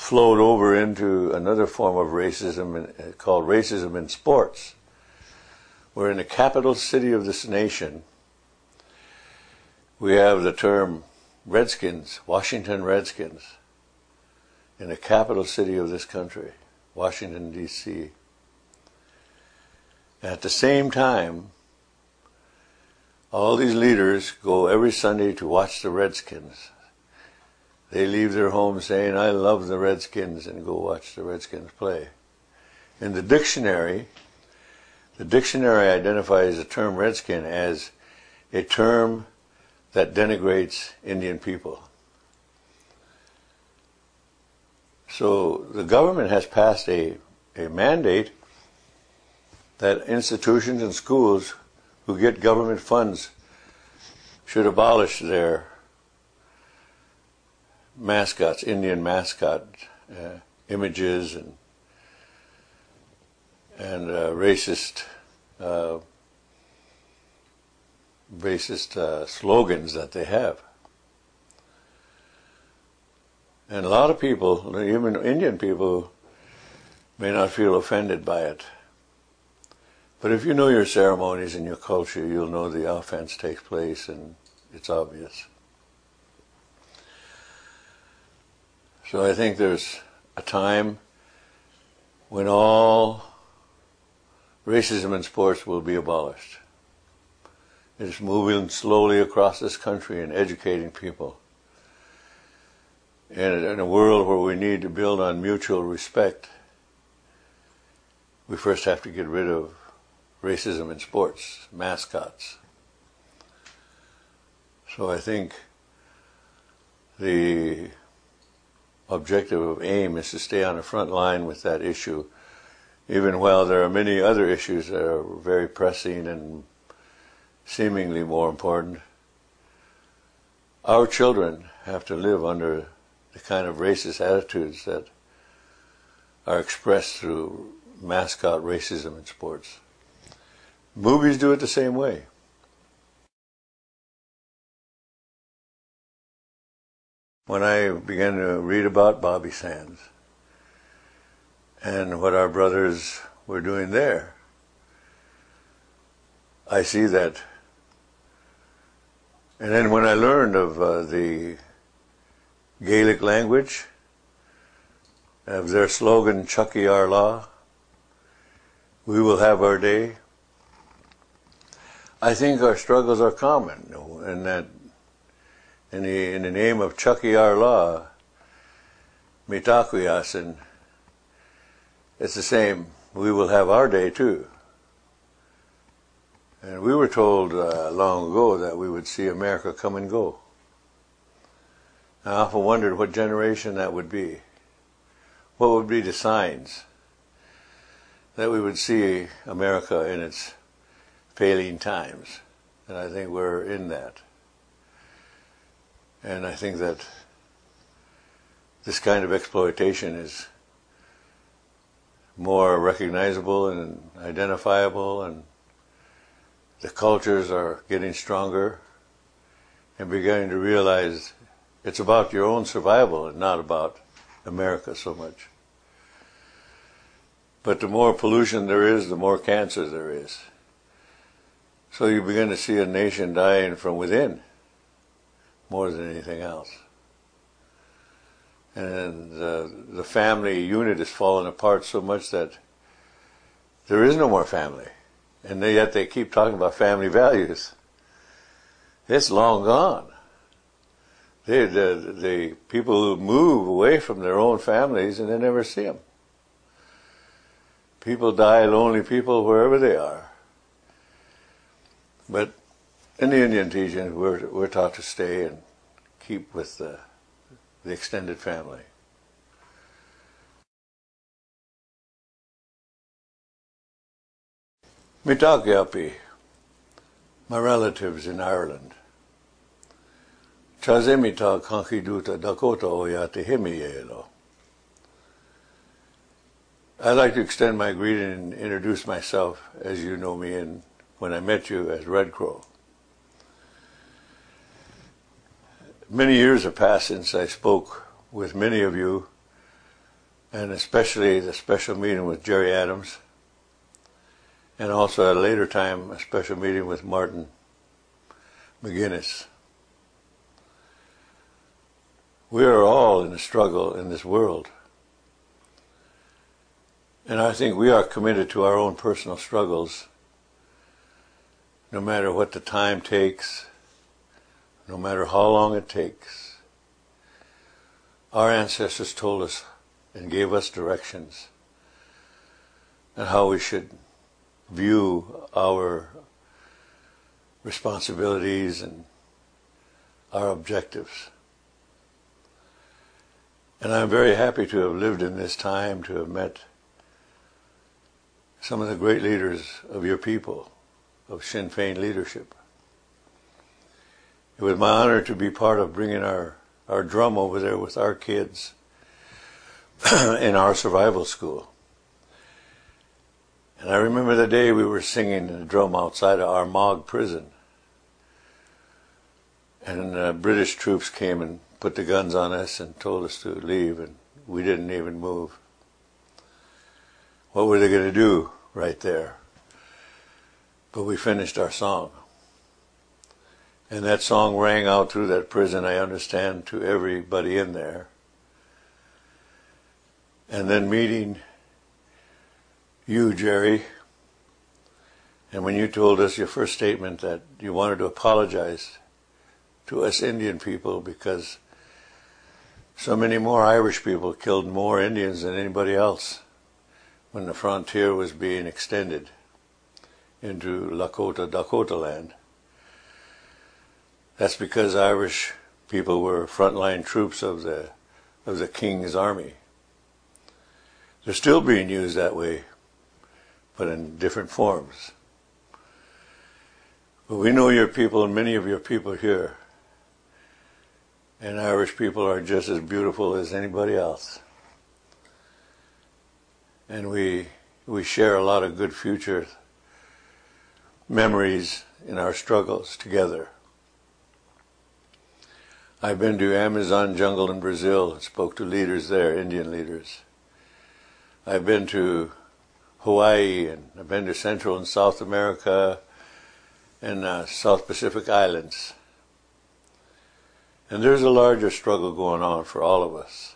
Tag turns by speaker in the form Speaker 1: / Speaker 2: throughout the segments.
Speaker 1: flowed over into another form of racism called racism in sports, where in the capital city of this nation, we have the term Redskins, Washington Redskins, in the capital city of this country, Washington, D.C. At the same time, all these leaders go every Sunday to watch the Redskins. They leave their homes saying, I love the Redskins, and go watch the Redskins play. In the dictionary identifies the term Redskin as a term that denigrates Indian people. So the government has passed a mandate that institutions and schools who get government funds should abolish their mascots, Indian mascot images and racist slogans that they have. And a lot of people, even Indian people, may not feel offended by it. But if you know your ceremonies and your culture, you'll know the offense takes place and it's obvious. So I think there's a time when all racism in sports will be abolished. It's moving slowly across this country and educating people. And in a world where we need to build on mutual respect, we first have to get rid of racism in sports, mascots. So I think the objective of AIM is to stay on the front line with that issue, even while there are many other issues that are very pressing and seemingly more important. Our children have to live under the kind of racist attitudes that are expressed through mascot racism in sports. Movies do it the same way. When I began to read about Bobby Sands and what our brothers were doing there, I see that. And then when I learned of the Gaelic language, of their slogan, Chucky Our Law, we will have our day, I think our struggles are common, and that in the name of Chucky Our Law, Mitakuyasin, it's the same, we will have our day too. And we were told long ago that we would see America come and go. I often wondered what generation that would be. What would be the signs that we would see America in its failing times? And I think we're in that. And I think that this kind of exploitation is more recognizable and identifiable, and the cultures are getting stronger and beginning to realize it's about your own survival and not about America so much. But the more pollution there is, the more cancer there is. So you begin to see a nation dying from within more than anything else. And the family unit is falling apart so much that there is no more family. And yet they keep talking about family values. It's long gone. The people who move away from their own families and they never see them. People die lonely people wherever they are. But in the Indian teachings, we're taught to stay and keep with the extended family. Mitakyapi, my relatives in Ireland. Chazemita kankiduta Dakota oyate himiyelo. I'd like to extend my greeting and introduce myself as you know me and when I met you as Red Crow. Many years have passed since I spoke with many of you and especially the special meeting with Jerry Adams, and also at a later time a special meeting with Martin McGuinness. We are all in a struggle in this world, and I think we are committed to our own personal struggles, no matter what the time takes, no matter how long it takes. Our ancestors told us and gave us directions on how we should view our responsibilities and our objectives. And I'm very happy to have lived in this time, to have met some of the great leaders of your people, of Sinn Féin leadership. It was my honor to be part of bringing our drum over there with our kids in our survival school. And I remember the day we were singing the drum outside of Armagh prison. And British troops came and put the guns on us and told us to leave, and we didn't even move. What were they going to do right there? But we finished our song. And that song rang out through that prison, I understand, to everybody in there. And then meeting you, Jerry, and when you told us your first statement that you wanted to apologize to us Indian people because so many more Irish people killed more Indians than anybody else when the frontier was being extended into Lakota, Dakota land. That's because Irish people were frontline troops of the King's army. They're still being used that way, but in different forms. But we know your people, and many of your people here, and Irish people are just as beautiful as anybody else. And we share a lot of good future memories in our struggles together. I've been to Amazon jungle in Brazil and spoke to leaders there, Indian leaders. I've been to Hawaii, and I've been to Central and South America and South Pacific Islands. And there's a larger struggle going on for all of us.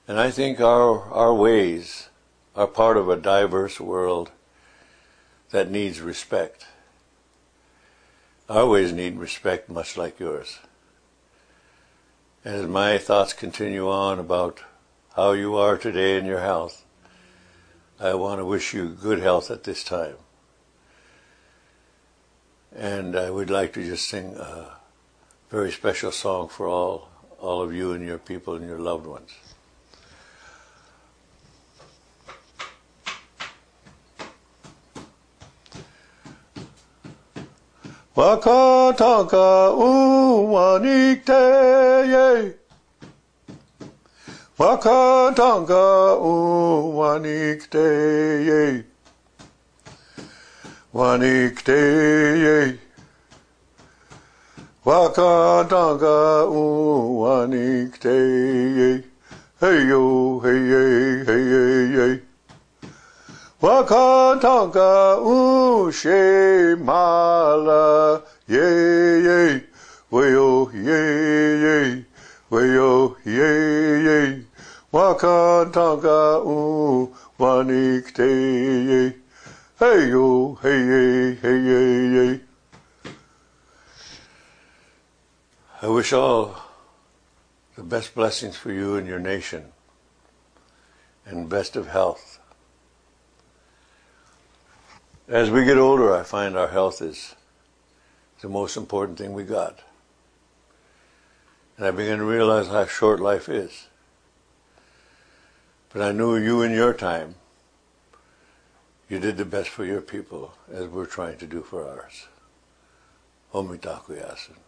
Speaker 1: And I think our ways are part of a diverse world that needs respect. Our ways need respect, much like yours. As my thoughts continue on about how you are today in your health, I want to wish you good health at this time. And I would like to just sing a very special song for all of you and your people and your loved ones. Wakatanka uwanikte ye. Wakatanka uwanikte ye. Wanikte ye. Wakatanka uwanikte ye. Hey yo, hey ye, hey ye, ye. Wakatanka ushemala ye ye, wayo ye ye, wayo ye ye. Wakatanka uwanikte ye. Hey yo, hey ye, hey ye, ye. I wish all the best blessings for you and your nation, and best of health. As we get older, I find our health is the most important thing we got. And I begin to realize how short life is. But I knew you in your time, you did the best for your people, as we're trying to do for ours. Om Mitaku Yasin.